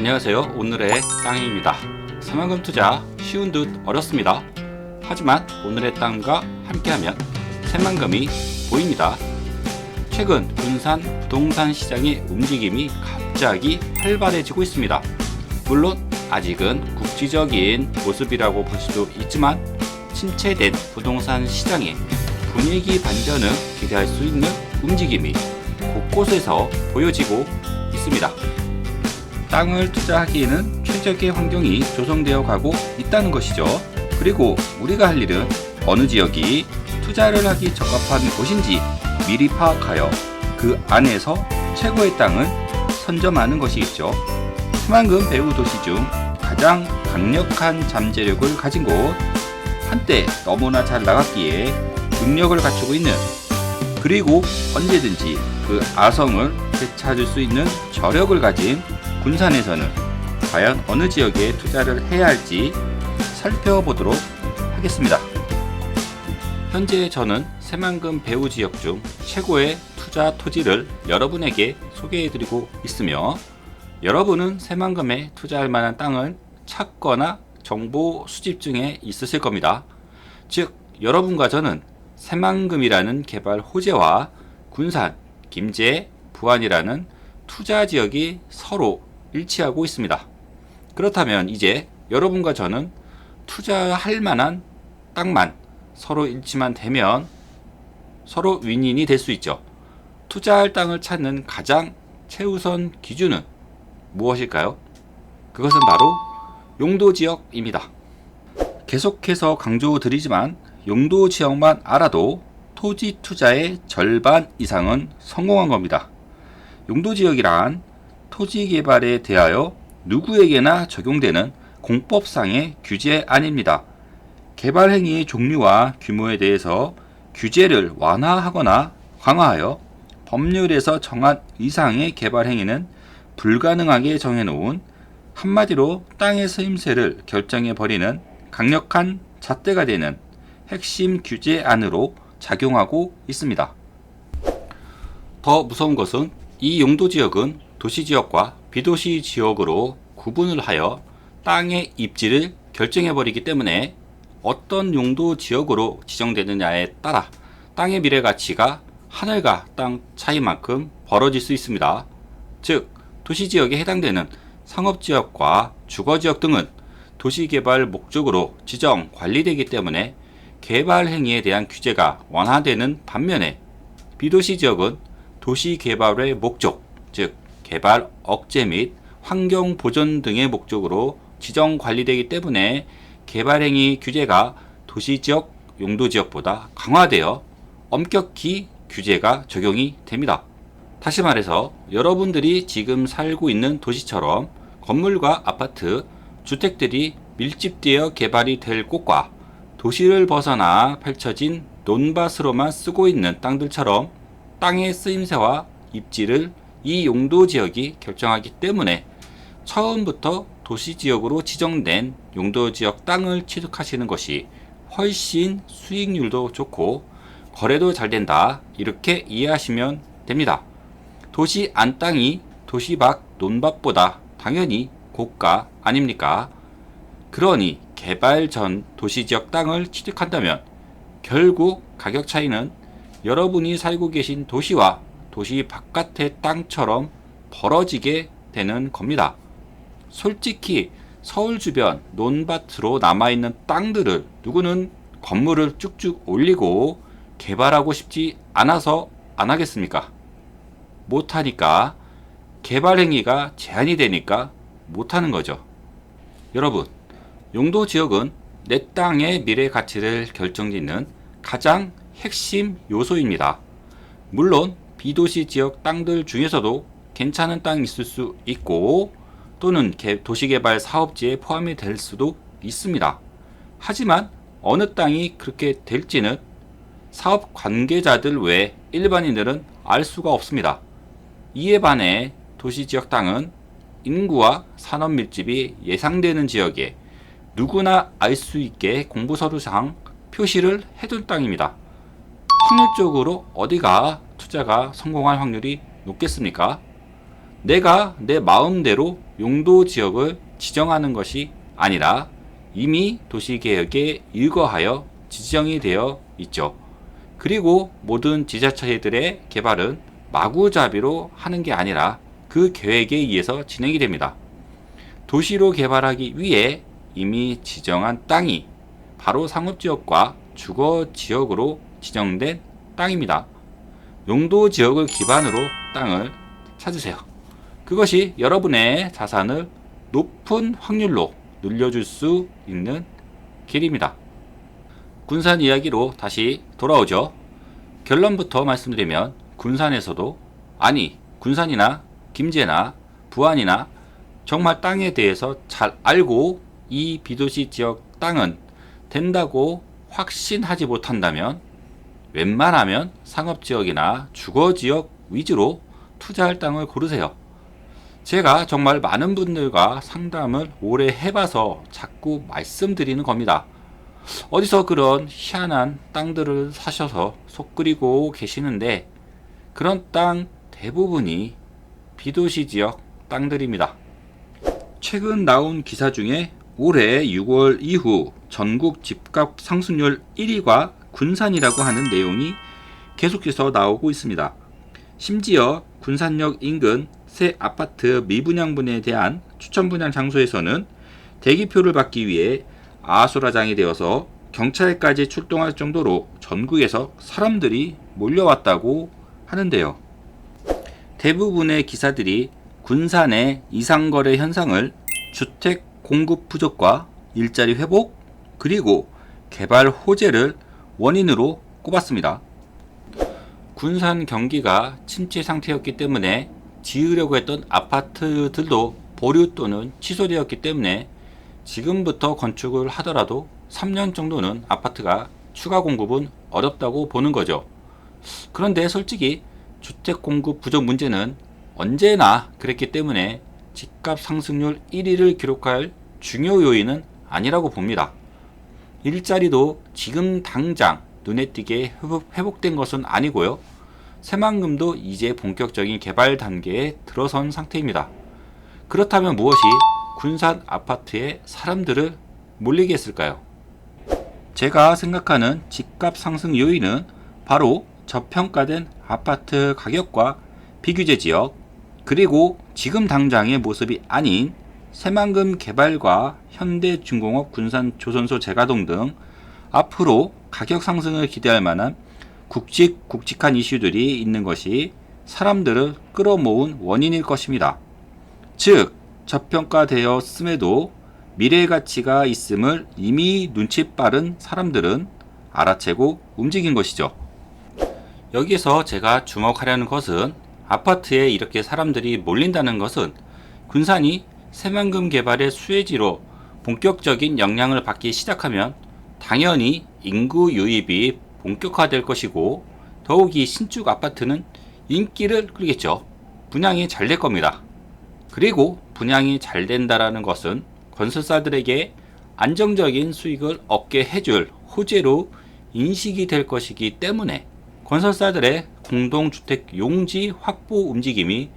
안녕하세요. 오늘의 땅입니다. 새만금 투자 쉬운 듯 어렵습니다. 하지만 오늘의 땅과 함께하면 새만금이 보입니다. 최근 군산 부동산 시장의 움직임이 갑자기 활발해지고 있습니다. 물론 아직은 국지적인 모습이라고 볼 수도 있지만 침체된 부동산 시장의 분위기 반전을 기대할 수 있는 움직임이 곳곳에서 보여지고 있습니다. 땅을 투자하기에는 최적의 환경이 조성되어 가고 있다는 것이죠. 그리고 우리가 할 일은 어느 지역이 투자를 하기 적합한 곳인지 미리 파악하여 그 안에서 최고의 땅을 선점하는 것이겠죠. 새만금 배후 도시 중 가장 강력한 잠재력을 가진 곳, 한때 너무나 잘 나갔기에 능력을 갖추고 있는, 그리고 언제든지 그 아성을 되찾을 수 있는 저력을 가진 군산에서는 과연 어느 지역에 투자를 해야 할지 살펴보도록 하겠습니다. 현재 저는 새만금 배후 지역 중 최고의 투자 토지를 여러분에게 소개해드리고 있으며, 여러분은 새만금에 투자할 만한 땅을 찾거나 정보 수집 중에 있으실 겁니다. 즉, 여러분과 저는 새만금이라는 개발 호재와 군산, 김제, 부안이라는 투자 지역이 서로 일치하고 있습니다. 그렇다면 이제 여러분과 저는 투자할 만한 땅만 서로 일치만 되면 서로 윈윈이 될 수 있죠. 투자할 땅을 찾는 가장 최우선 기준은 무엇일까요? 그것은 바로 용도 지역입니다. 계속해서 강조드리지만 용도 지역만 알아도 토지 투자의 절반 이상은 성공한 겁니다. 용도 지역이란 토지 개발에 대하여 누구에게나 적용되는 공법상의 규제안입니다. 개발 행위의 종류와 규모에 대해서 규제를 완화하거나 강화하여 법률에서 정한 이상의 개발 행위는 불가능하게 정해놓은, 한마디로 땅의 쓰임새를 결정해버리는 강력한 잣대가 되는 핵심 규제안으로 작용하고 있습니다. 더 무서운 것은 이 용도 지역은 도시지역과 비도시 지역으로 구분을 하여 땅의 입지를 결정해버리기 때문에 어떤 용도 지역으로 지정되느냐에 따라 땅의 미래 가치가 하늘과 땅 차이만큼 벌어질 수 있습니다. 즉, 도시지역에 해당되는 상업지역과 주거지역 등은 도시개발 목적으로 지정, 관리되기 때문에 개발 행위에 대한 규제가 완화되는 반면에, 비도시 지역은 도시개발의 목적, 즉 개발 억제 및 환경 보존 등의 목적으로 지정 관리되기 때문에 개발행위 규제가 도시지역, 용도지역보다 강화되어 엄격히 규제가 적용이 됩니다. 다시 말해서 여러분들이 지금 살고 있는 도시처럼 건물과 아파트, 주택들이 밀집되어 개발이 될 곳과 도시를 벗어나 펼쳐진 논밭으로만 쓰고 있는 땅들처럼 땅의 쓰임새와 입지를 이 용도 지역이 결정하기 때문에 처음부터 도시지역으로 지정된 용도 지역 땅을 취득하시는 것이 훨씬 수익률도 좋고 거래도 잘 된다, 이렇게 이해하시면 됩니다. 도시 안 땅이 도시 밖 논밭보다 당연히 고가 아닙니까? 그러니 개발 전 도시지역 땅을 취득한다면 결국 가격 차이는 여러분이 살고 계신 도시와 도시 바깥의 땅처럼 벌어지게 되는 겁니다. 솔직히 서울 주변 논밭으로 남아있는 땅들을 누구는 건물을 쭉쭉 올리고 개발하고 싶지 않아서 안 하겠습니까? 못하니까, 개발 행위가 제한이 되니까 못하는 거죠. 여러분, 용도 지역은 내 땅의 미래 가치를 결정짓는 가장 핵심 요소입니다. 물론 비도시 지역 땅들 중에서도 괜찮은 땅이 있을 수 있고 또는 도시개발 사업지에 포함이 될 수도 있습니다. 하지만 어느 땅이 그렇게 될지는 사업 관계자들 외 일반인들은 알 수가 없습니다. 이에 반해 도시지역 땅은 인구와 산업 밀집이 예상되는 지역에 누구나 알 수 있게 공부서류상 표시를 해둔 땅입니다. 확률적으로 어디가 투자가 성공할 확률이 높겠습니까? 내가 내 마음대로 용도 지역을 지정하는 것이 아니라 이미 도시계획에 일거하여 지정이 되어 있죠. 그리고 모든 지자체들의 개발은 마구잡이로 하는 게 아니라 그 계획에 의해서 진행이 됩니다. 도시로 개발하기 위해 이미 지정한 땅이 바로 상업지역과 주거지역으로 지정된 땅입니다. 용도지역을 기반으로 땅을 찾으세요. 그것이 여러분의 자산을 높은 확률로 늘려줄 수 있는 길입니다. 군산 이야기로 다시 돌아오죠. 결론부터 말씀드리면 군산에서도, 아니 군산이나 김제나 부안이나 정말 땅에 대해서 잘 알고 이 비도시 지역 땅은 된다고 확신하지 못한다면 웬만하면 상업지역이나 주거지역 위주로 투자할 땅을 고르세요. 제가 정말 많은 분들과 상담을 오래 해봐서 자꾸 말씀드리는 겁니다. 어디서 그런 희한한 땅들을 사셔서 속 끓이고 계시는데 그런 땅 대부분이 비도시 지역 땅들입니다. 최근 나온 기사 중에 올해 6월 이후 전국 집값 상승률 1위가 군산이라고 하는 내용이 계속해서 나오고 있습니다. 심지어 군산역 인근 새 아파트 미분양분에 대한 추천 분양 장소에서는 대기표를 받기 위해 아수라장이 되어서 경찰까지 출동할 정도로 전국에서 사람들이 몰려왔다고 하는데요. 대부분의 기사들이 군산의 이상거래 현상을 주택 공급 부족과 일자리 회복, 그리고 개발 호재를 원인으로 꼽았습니다. 군산 경기가 침체 상태였기 때문에 지으려고 했던 아파트들도 보류 또는 취소되었기 때문에 지금부터 건축을 하더라도 3년 정도는 아파트가 추가 공급은 어렵다고 보는 거죠. 그런데 솔직히 주택 공급 부족 문제는 언제나 그랬기 때문에 집값 상승률 1위를 기록할 중요 요인은 아니라고 봅니다. 일자리도 지금 당장 눈에 띄게 회복된 것은 아니고요. 새만금도 이제 본격적인 개발 단계에 들어선 상태입니다. 그렇다면 무엇이 군산 아파트에 사람들을 몰리게 했을까요? 제가 생각하는 집값 상승 요인은 바로 저평가된 아파트 가격과 비규제 지역, 그리고 지금 당장의 모습이 아닌 새만금 개발과 현대중공업 군산 조선소 재가동 등 앞으로 가격 상승을 기대할 만한 굵직굵직한 이슈들이 있는 것이 사람들을 끌어모은 원인일 것입니다. 즉, 저평가되었음에도 미래 가치가 있음을 이미 눈치 빠른 사람들은 알아채고 움직인 것이죠. 여기서 제가 주목하려는 것은 아파트에 이렇게 사람들이 몰린다는 것은 군산이 새만금 개발의 수혜지로 본격적인 영향을 받기 시작하면 당연히 인구 유입이 본격화될 것이고 더욱이 신축 아파트는 인기를 끌겠죠. 분양이 잘 될 겁니다. 그리고 분양이 잘 된다라는 것은 건설사들에게 안정적인 수익을 얻게 해줄 호재로 인식이 될 것이기 때문에 건설사들의 공동주택 용지 확보 움직임이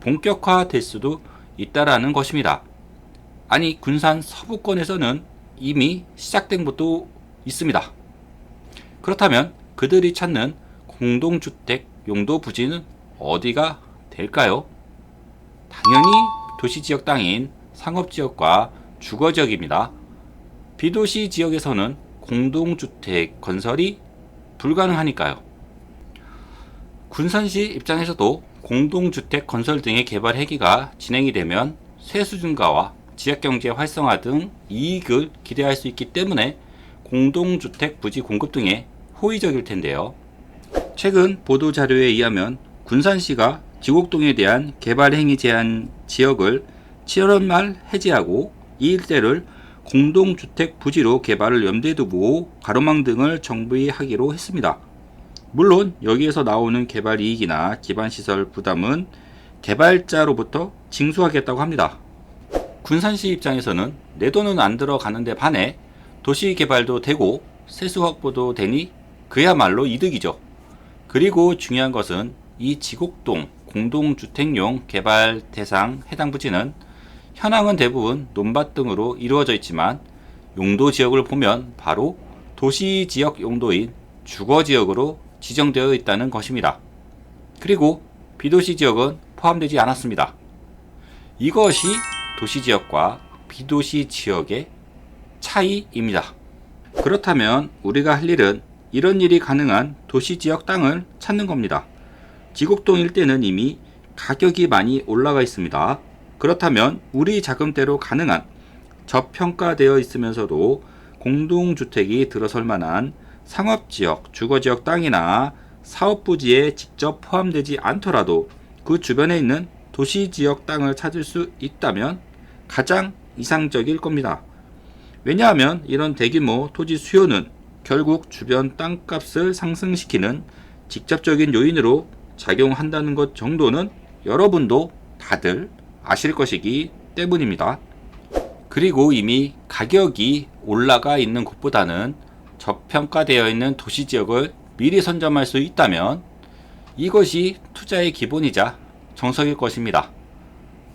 본격화될 수도 있다라는 것입니다. 아니, 군산 서부권에서는 이미 시작된 것도 있습니다. 그렇다면 그들이 찾는 공동주택 용도 부지는 어디가 될까요? 당연히 도시지역 땅인 상업지역과 주거지역입니다. 비도시 지역에서는 공동주택 건설이 불가능하니까요. 군산시 입장에서도 공동주택 건설 등의 개발 회기가 진행이 되면 세수 증가와 지역경제 활성화 등 이익을 기대할 수 있기 때문에 공동주택 부지 공급 등에 호의적일 텐데요. 최근 보도자료에 의하면 군산시가 지곡동에 대한 개발 행위 제한 지역을 7월 말 해제하고 이 일대를 공동주택 부지로 개발을 염두에 두고 가로망 등을 정비하기로 했습니다. 물론 여기에서 나오는 개발 이익이나 기반시설 부담은 개발자로부터 징수하겠다고 합니다. 군산시 입장에서는 내 돈은 안 들어가는데 반해 도시 개발도 되고 세수 확보도 되니 그야말로 이득이죠. 그리고 중요한 것은 이 지곡동 공동주택용 개발 대상 해당 부지는 현황은 대부분 논밭 등으로 이루어져 있지만 용도 지역을 보면 바로 도시지역 용도인 주거지역으로 지정되어 있다는 것입니다. 그리고 비도시지역은 포함되지 않았습니다. 이것이 도시지역과 비도시지역의 차이입니다. 그렇다면 우리가 할 일은 이런 일이 가능한 도시지역 땅을 찾는 겁니다. 지곡동 일대는 이미 가격이 많이 올라가 있습니다. 그렇다면 우리 자금대로 가능한 저평가되어 있으면서도 공동주택이 들어설 만한 상업지역, 주거지역 땅이나 사업부지에 직접 포함되지 않더라도 그 주변에 있는 도시지역 땅을 찾을 수 있다면 가장 이상적일 겁니다. 왜냐하면 이런 대규모 토지 수요는 결국 주변 땅값을 상승시키는 직접적인 요인으로 작용한다는 것 정도는 여러분도 다들 아실 것이기 때문입니다. 그리고 이미 가격이 올라가 있는 곳보다는 저평가되어 있는 도시지역을 미리 선점할 수 있다면 이것이 투자의 기본이자 정석일 것입니다.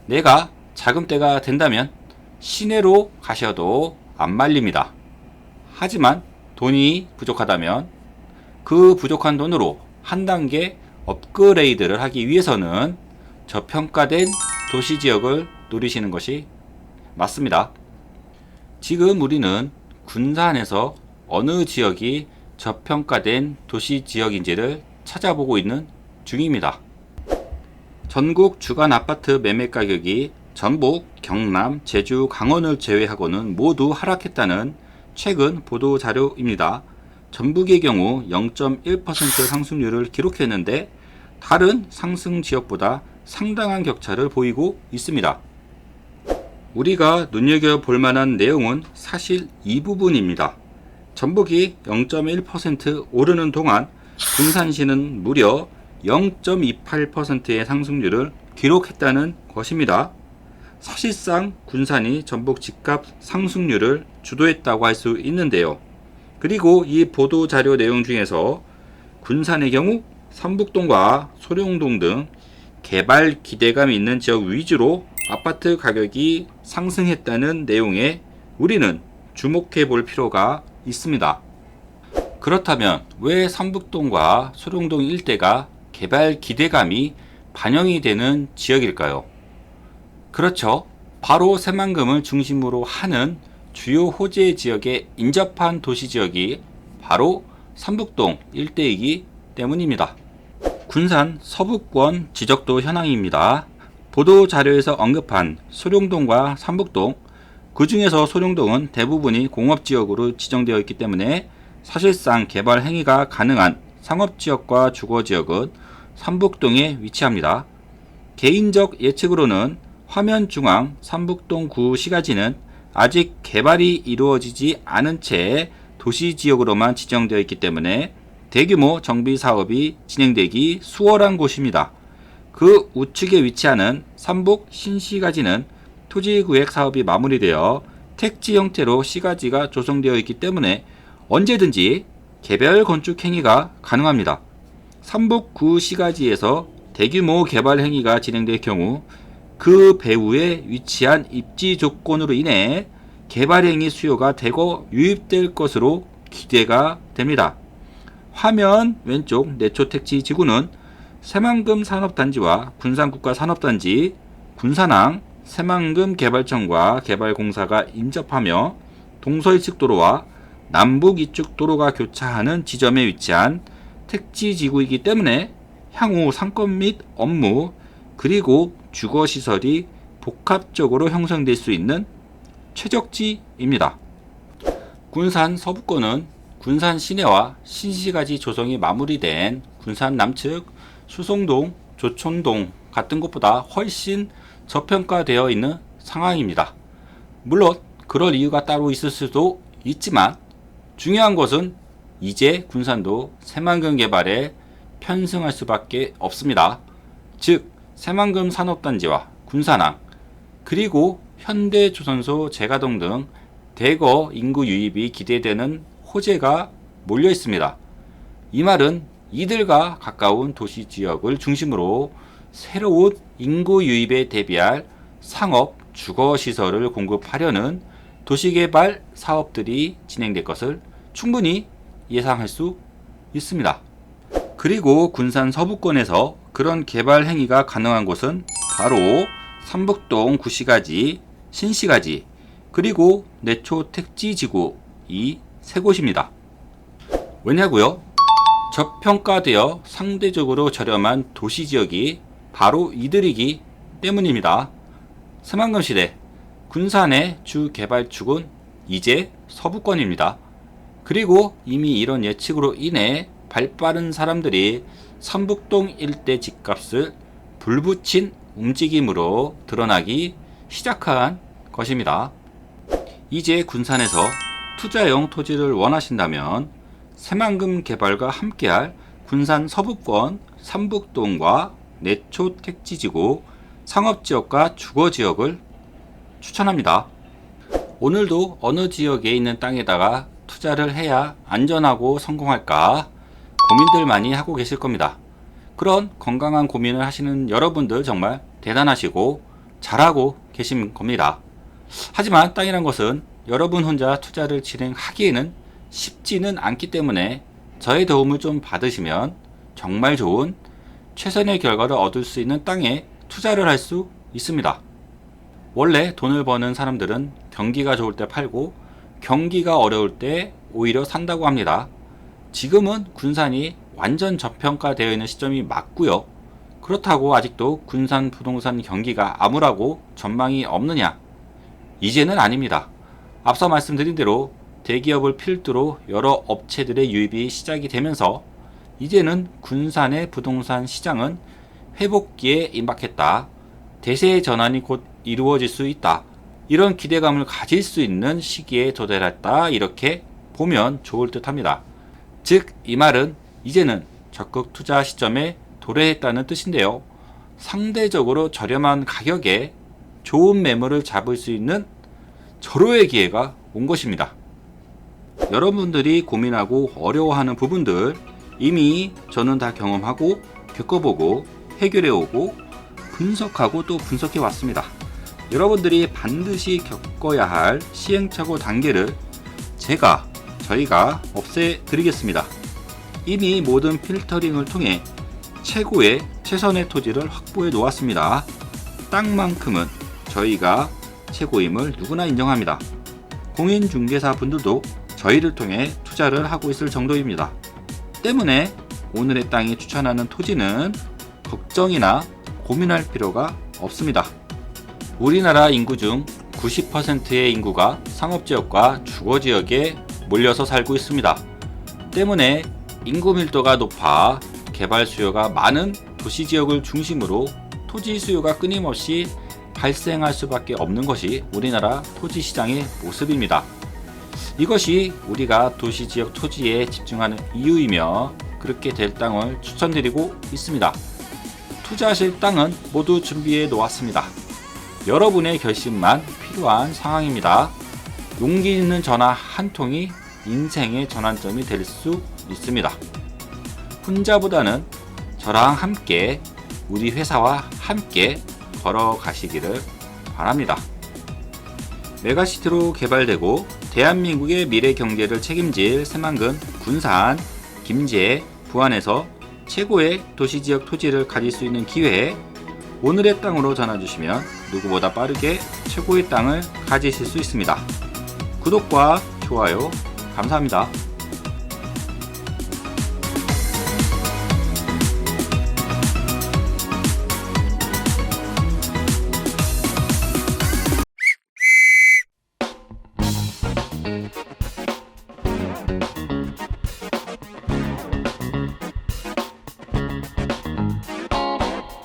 내가 자금대가 된다면 시내로 가셔도 안 말립니다. 하지만 돈이 부족하다면 그 부족한 돈으로 한 단계 업그레이드를 하기 위해서는 저평가된 도시지역을 노리시는 것이 맞습니다. 지금 우리는 군산에서 어느 지역이 저평가된 도시지역인지를 찾아보고 있는 중입니다. 전국 주간 아파트 매매 가격이 전북, 경남, 제주, 강원을 제외하고는 모두 하락했다는 최근 보도 자료입니다. 전북의 경우 0.1% 상승률을 기록했는데 다른 상승 지역보다 상당한 격차를 보이고 있습니다. 우리가 눈여겨볼 만한 내용은 사실 이 부분입니다. 전북이 0.1% 오르는 동안 군산시는 무려 0.28%의 상승률을 기록했다는 것입니다. 사실상 군산이 전북 집값 상승률을 주도했다고 할 수 있는데요. 그리고 이 보도 자료 내용 중에서 군산의 경우 삼북동과 소룡동 등 개발 기대감이 있는 지역 위주로 아파트 가격이 상승했다는 내용에 우리는 주목해 볼 필요가 있습니다. 그렇다면 왜 삼북동과 소룡동 일대가 개발 기대감이 반영이 되는 지역일까요? 그렇죠. 바로 새만금을 중심으로 하는 주요 호재 지역에 인접한 도시지역이 바로 삼북동 일대이기 때문입니다. 군산 서북권 지적도 현황입니다. 보도 자료에서 언급한 소룡동과 삼북동, 그 중에서 소룡동은 대부분이 공업지역으로 지정되어 있기 때문에 사실상 개발 행위가 가능한 상업지역과 주거지역은 삼북동에 위치합니다. 개인적 예측으로는 화면 중앙 삼북동 구 시가지는 아직 개발이 이루어지지 않은 채 도시지역으로만 지정되어 있기 때문에 대규모 정비 사업이 진행되기 수월한 곳입니다. 그 우측에 위치하는 삼북 신시가지는 토지구획 사업이 마무리되어 택지 형태로 시가지가 조성되어 있기 때문에 언제든지 개별 건축 행위가 가능합니다. 삼북 구 시가지에서 대규모 개발 행위가 진행될 경우 그 배후에 위치한 입지 조건으로 인해 개발 행위 수요가 대거 유입될 것으로 기대가 됩니다. 화면 왼쪽 내초택지 지구는 새만금 산업단지와 군산국가산업단지, 군산항, 새만금 개발청과 개발공사가 인접하며 동서이측 도로와 남북 이측 도로가 교차하는 지점에 위치한 택지지구이기 때문에 향후 상권 및 업무 그리고 주거시설이 복합적으로 형성될 수 있는 최적지입니다. 군산 서북권은 군산 시내와 신시가지 조성이 마무리된 군산 남측 수송동, 조촌동 같은 곳보다 훨씬 저평가되어 있는 상황입니다. 물론 그럴 이유가 따로 있을 수도 있지만 중요한 것은 이제 군산도 새만금 개발에 편승할 수밖에 없습니다. 즉 새만금 산업단지와 군산항 그리고 현대조선소 제가동 등 대거 인구 유입이 기대되는 호재가 몰려 있습니다. 이 말은 이들과 가까운 도시 지역을 중심으로 새로운 인구 유입에 대비할 상업, 주거 시설을 공급하려는 도시개발 사업들이 진행될 것을 충분히 예상할 수 있습니다. 그리고 군산 서부권에서 그런 개발 행위가 가능한 곳은 바로 삼북동 구시가지, 신시가지, 그리고 내초 택지지구 이 세 곳입니다. 왜냐고요? 저평가되어 상대적으로 저렴한 도시지역이 바로 이들이기 때문입니다. 새만금 시대 군산의 주 개발축은 이제 서부권입니다. 그리고 이미 이런 예측으로 인해 발빠른 사람들이 삼북동 일대 집값을 불붙인 움직임으로 드러나기 시작한 것입니다. 이제 군산에서 투자용 토지를 원하신다면 새만금 개발과 함께할 군산 서부권 삼북동과 내초 택지지구 상업지역과 주거지역을 추천합니다. 오늘도 어느 지역에 있는 땅에다가 투자를 해야 안전하고 성공할까 고민들 많이 하고 계실 겁니다. 그런 건강한 고민을 하시는 여러분들 정말 대단하시고 잘하고 계신 겁니다. 하지만 땅이란 것은 여러분 혼자 투자를 진행하기에는 쉽지는 않기 때문에 저의 도움을 좀 받으시면 정말 좋은 최선의 결과를 얻을 수 있는 땅에 투자를 할 수 있습니다. 원래 돈을 버는 사람들은 경기가 좋을 때 팔고 경기가 어려울 때 오히려 산다고 합니다. 지금은 군산이 완전 저평가되어 있는 시점이 맞고요. 그렇다고 아직도 군산 부동산 경기가 암울하고 전망이 없느냐? 이제는 아닙니다. 앞서 말씀드린 대로 대기업을 필두로 여러 업체들의 유입이 시작이 되면서 이제는 군산의 부동산 시장은 회복기에 임박했다. 대세의 전환이 곧 이루어질 수 있다. 이런 기대감을 가질 수 있는 시기에 도달했다. 이렇게 보면 좋을 듯 합니다. 즉, 이 말은 이제는 적극 투자 시점에 도래했다는 뜻인데요. 상대적으로 저렴한 가격에 좋은 매물을 잡을 수 있는 절호의 기회가 온 것입니다. 여러분들이 고민하고 어려워하는 부분들 이미 저는 다 경험하고 겪어보고 해결해오고 분석하고 또 분석해 왔습니다. 여러분들이 반드시 겪어야 할 시행착오 단계를 저희가 없애드리겠습니다. 이미 모든 필터링을 통해 최선의 토지를 확보해 놓았습니다. 땅만큼은 저희가 최고임을 누구나 인정합니다. 공인중개사 분들도 저희를 통해 투자를 하고 있을 정도입니다. 때문에 오늘의 땅이 추천하는 토지는 걱정이나 고민할 필요가 없습니다. 우리나라 인구 중 90%의 인구가 상업지역과 주거지역에 몰려서 살고 있습니다. 때문에 인구 밀도가 높아 개발 수요가 많은 도시지역을 중심으로 토지 수요가 끊임없이 발생할 수밖에 없는 것이 우리나라 토지시장의 모습입니다. 이것이 우리가 도시지역 토지에 집중하는 이유이며 그렇게 될 땅을 추천드리고 있습니다. 투자하실 땅은 모두 준비해 놓았습니다. 여러분의 결심만 필요한 상황입니다. 용기 있는 전화 한 통이 인생의 전환점이 될 수 있습니다. 혼자보다는 저랑 함께 우리 회사와 함께 걸어가시기를 바랍니다. 메가시티로 개발되고 대한민국의 미래 경제를 책임질 새만금, 군산, 김제, 부안에서 최고의 도시지역 토지를 가질 수 있는 기회에 오늘의 땅으로 전화주시면 누구보다 빠르게 최고의 땅을 가지실 수 있습니다. 구독과 좋아요 감사합니다.